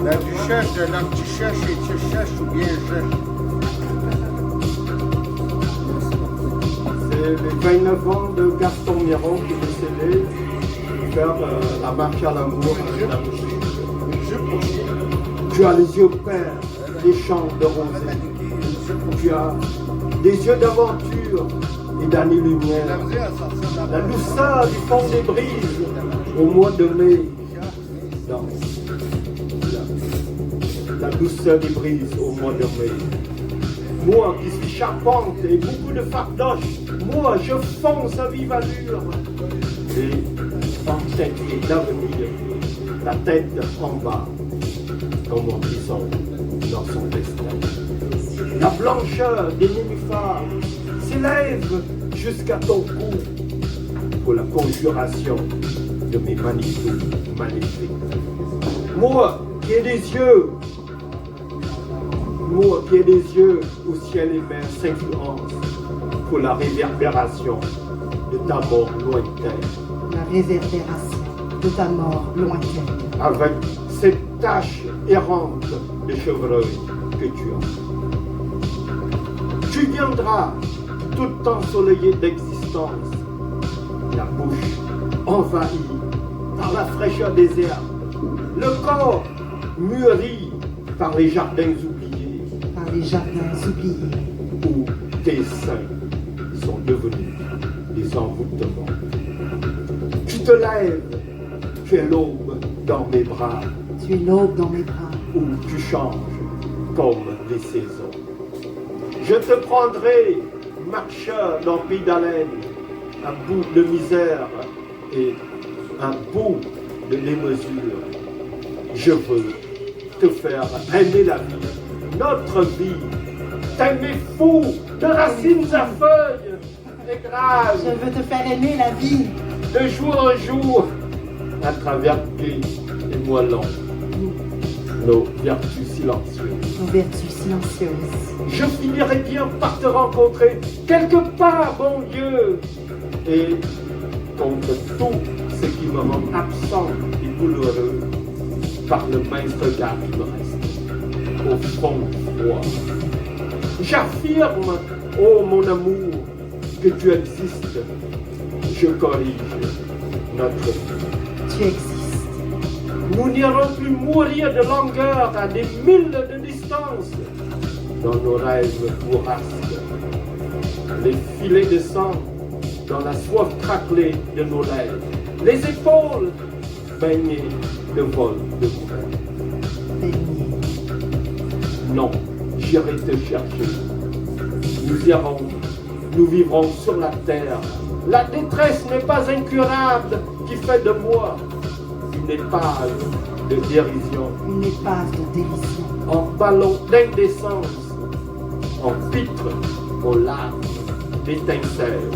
La duchesse, l'antichesse et duchesse ou bien C'est les 29 ans de Gaston Miron qui est décédé pour faire la marche à l'amour avec la musique. Tu as les yeux pères des champs de rosée. Tu as des yeux d'aventure et d'année-lumière. La douceur du fond des brises au mois de mai. Danse. La douceur des brises au mois de mai. Moi qui suis charpente et beaucoup de fardoche, moi je fonce à vive allure. Et en tête d'avenir, la tête en bas, comme un bison dans son destin. La blancheur des nénuphars s'élève jusqu'à ton cou pour la conjuration de mes Manitou magnifiques. Moi qui ai des yeux où ciel et mer s'influencent pour la réverbération de ta mort lointaine. La réverbération de ta mort lointaine. Avec cette tache errante de chevreuil que tu as. Tu viendras tout ensoleillé d'existence, la bouche envahie par la fraîcheur des herbes, le corps mûri par les jardins oubliés, les jardins oubliés, où tes seins sont devenus des envoûtements. Tu te lèves, tu es l'aube dans mes bras, tu es l'aube dans mes bras, où tu changes comme les saisons. Je te prendrai, marcheur dans pays d'haleine, un bout de misère et un bout de démesure. Je veux te faire aimer la vie, notre vie, t'aimer fou, de racines à feuilles et graves. Je veux te faire aimer la vie, de jour en jour, à travers quais et moellons, nos vertus silencieuses. Nos vertus silencieuses. Je finirai bien par te rencontrer quelque part, bon Dieu, et contre tout ce qui me rend absent et douloureux, par le mince regard qui me reste, au fond froid. J'affirme, ô mon amour, que tu existes. Je corrige notre vie. Tu existes. Nous n'irons plus mourir de longueur à des milles de distance dans nos rêves bourrasques. Les filets de sang dans la soif craquelée de nos lèvres. Les épaules baignées de vol de courant. Non, j'irai te chercher. Nous irons, nous vivrons sur la terre. La détresse n'est pas incurable qui fait de moi une épave de dérision. Une épave de dérision. En ballon d'indécence, en pitre aux larmes d'étincelles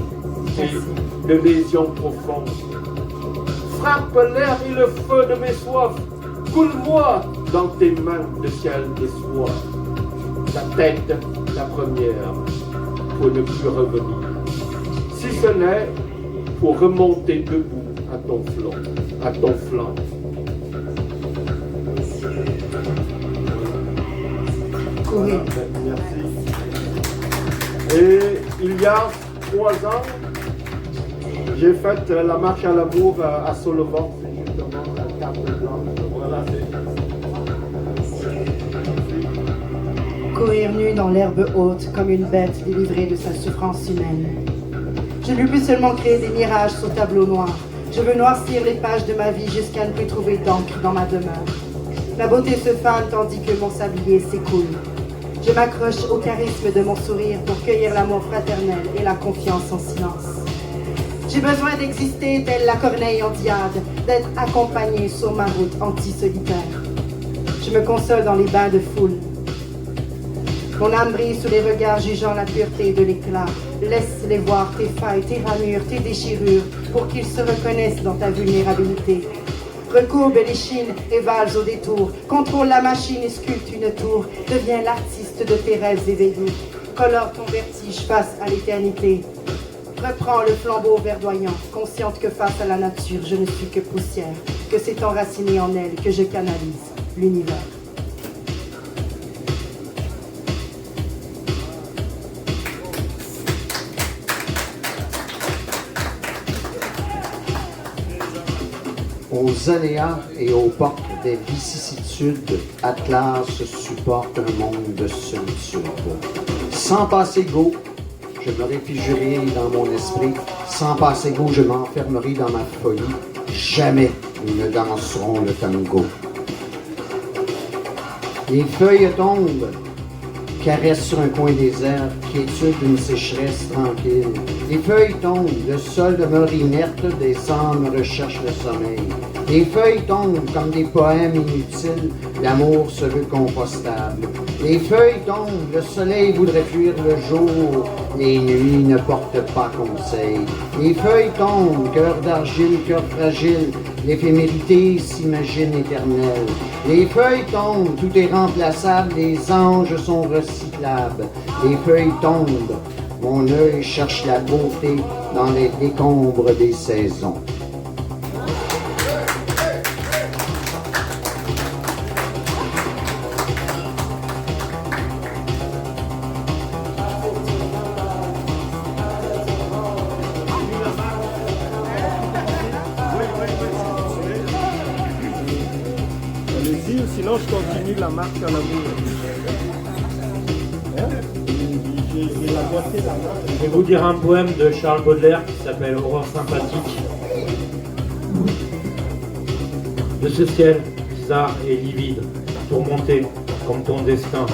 et de lésions profondes. Frappe l'air et le feu de mes soifs, coule-moi dans tes mains de ciel de soie. La tête, la première, pour ne plus revenir. Si ce n'est pour remonter debout à ton flanc. Voilà, merci. Et il y a 3 ans, j'ai fait la marche à l'amour à Solevant, c'est justement la carte blanche. Voilà, Courir nu dans l'herbe haute comme une bête délivrée de sa souffrance humaine. Je ne veux plus seulement créer des mirages sur tableau noir. Je veux noircir les pages de ma vie jusqu'à ne plus trouver d'encre dans ma demeure. Ma beauté se fane tandis que mon sablier s'écoule. Je m'accroche au charisme de mon sourire pour cueillir l'amour fraternel et la confiance en silence. J'ai besoin d'exister telle la corneille en diade, d'être accompagnée sur ma route anti-solitaire. Je me console dans les bains de foule. Mon âme brille sous les regards jugeant la pureté de l'éclat. Laisse-les voir tes failles, tes ramures, tes déchirures, pour qu'ils se reconnaissent dans ta vulnérabilité. Recourbe les chines et valse au détour. Contrôle la machine et sculpte une tour. Deviens l'artiste de tes rêves éveillés. Colore ton vertige face à l'éternité. Reprends le flambeau verdoyant, consciente que face à la nature, je ne suis que poussière, que c'est enraciné en elle que je canalise l'univers. aux aléas et aux portes des vicissitudes, Atlas supporte un monde de solitude. Sans passer go, je me réfugierai dans mon esprit. Sans passer go, je m'enfermerai dans ma folie. Jamais ils ne danseront le tango. Les feuilles tombent, caressent sur un coin désert, quiétude d'une sécheresse tranquille. Les feuilles tombent, le sol demeure inerte, des âmes recherchent le sommeil. Les feuilles tombent comme des poèmes inutiles, l'amour se veut compostable. Les feuilles tombent, le soleil voudrait fuir le jour, les nuits ne portent pas conseil. Les feuilles tombent, cœur d'argile, cœur fragile, l'éphémérité s'imagine éternelle. Les feuilles tombent, tout est remplaçable, les anges sont recyclables. Les feuilles tombent, mon œil cherche la beauté dans les décombres des saisons. Allez-y, sinon je continue la marche à l'amour. Je vais vous dire un poème de Charles Baudelaire qui s'appelle Aurore sympathique. De ce ciel bizarre et livide, tourmenté comme ton destin,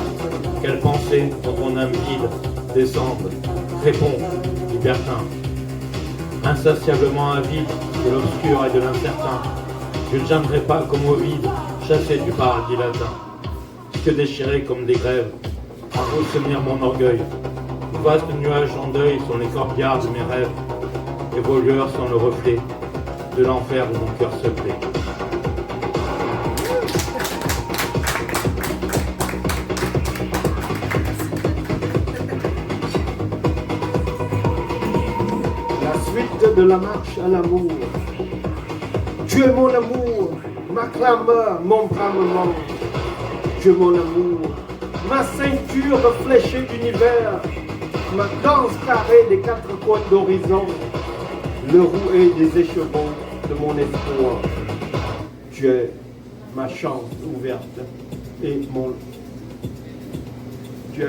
quelle pensée dans ton âme vide descende, réponds, libertin. Insatiablement avide de l'obscur et de l'incertain, je ne gênerai pas comme au vide, chassé du paradis latin. Que déchiré comme des grèves, en haut tenir mon orgueil. Vaste nuage en deuil sont les corbillards de mes rêves, et vos lueurs sont le reflet de l'enfer où mon cœur se plaît. La suite de la marche à l'amour. Tu es mon amour, ma clameur, mon bramement. Tu es mon amour, ma ceinture fléchée d'univers, ma danse carrée des quatre coins d'horizon, le rouet des écheveaux de mon espoir. Tu es ma chance ouverte et Tu es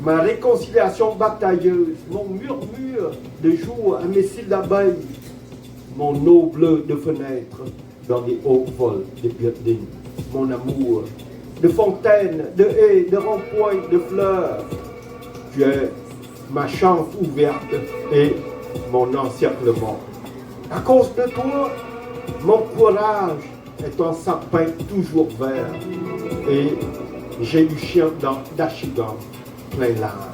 ma réconciliation batailleuse, mon murmure de jour à mes cils d'abeilles, mon eau bleue de fenêtre dans les hauts vols des buildings, mon amour de fontaines, de haies, de ronds-points, de fleurs. Tu es ma chance ouverte et mon encerclement. À cause de toi, mon courage est un sapin toujours vert et j'ai du chien d'Achigan plein l'âme.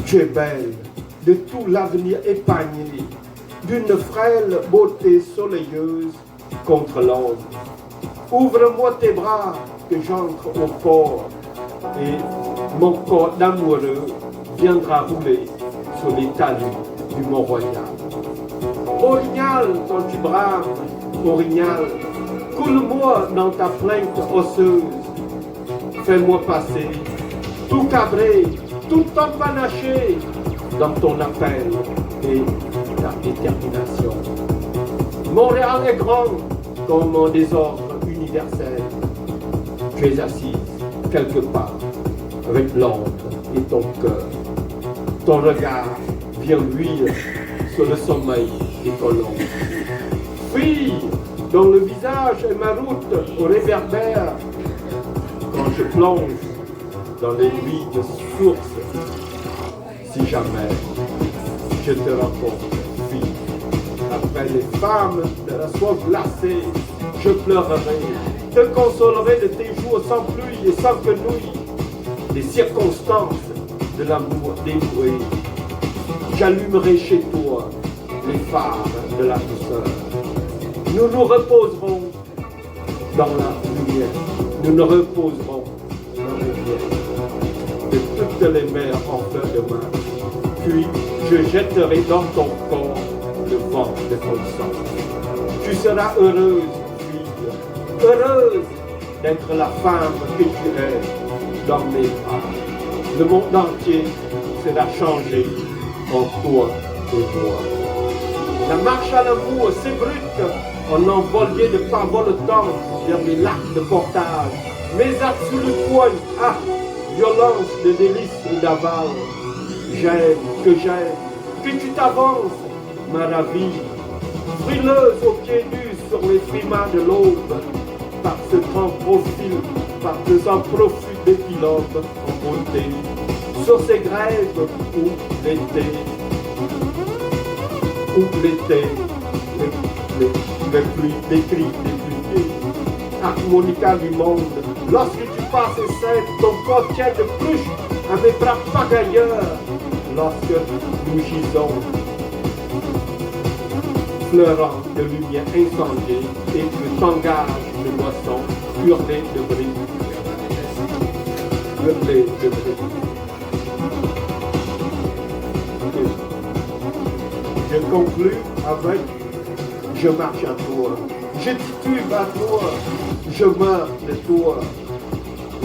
Tu es belle de tout l'avenir épargné, d'une frêle beauté soleilleuse contre l'ombre. Ouvre-moi tes bras que j'entre au port et mon corps d'amoureux viendra rouler sur les talus du Mont-Royal. Orignal, quand tu braves, Orignal, coule-moi dans ta plainte osseuse. Fais-moi passer, tout cabré, tout empanaché, dans ton appel et ta détermination. Montréal est grand comme un désordre universel. Tu es assise quelque part avec l'ombre et ton cœur. Ton regard vient luire sur le sommeil des colons. Fille, dont le visage est ma route au réverbère, quand je plonge dans les nuits de source, si jamais je te rencontre, fille, après les femmes de la soif glacée, je pleurerai, te consolerai de tes jours sans pluie et sans quenouille, des circonstances de l'amour dévoué. J'allumerai chez toi les phares de la douceur. Nous nous reposerons dans la lumière. Nous nous reposerons dans la lumière de toutes les mers en fleur de main. Puis je jetterai dans ton corps le vent de ton sang. Tu seras heureuse, fille, heureuse d'être la femme que tu es dans mes bras. Le monde entier sera changé en toi et moi. La marche à l'amour, c'est brut, en envolé de pavoletant vers les lacs de portage. Mes actes sous le poing, ah, violence de délices et d'aval. J'aime, que tu t'avances, ma ravie, frileuse aux pieds nus sur les frimas de l'aube, par ce grand profil, par deux en profil d'épilogue en beauté, sur ces grèves où l'été, les cris, harmonica du monde, lorsque tu passes et cèdes ton corps tient de pluche à mes bras pagailleurs, lorsque nous gisons, fleurant de lumière incendiée et de tangage de boissons, hurlés de bris. Hurlés de bris. Je conclus avec je marche à toi, je titube à toi, je meurs de toi,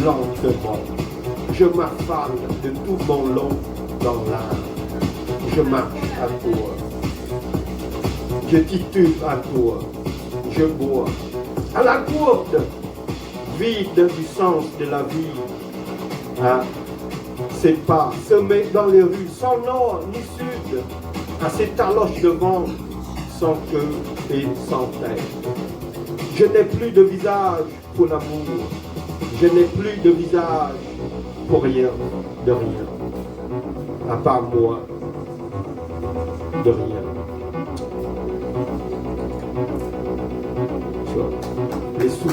lentement. Je m'affale de tout mon long dans l'âme. Je marche à toi. Je titube à toi. Je bois à la gourde, vide du sens de la vie. À ses pas semés dans les rues, sans nord ni sud, à ses taloches de vent, sans queue et sans tête. Je n'ai plus de visage pour l'amour. Je n'ai plus de visage pour rien, de rien. À part moi, de rien. Les souvenirs.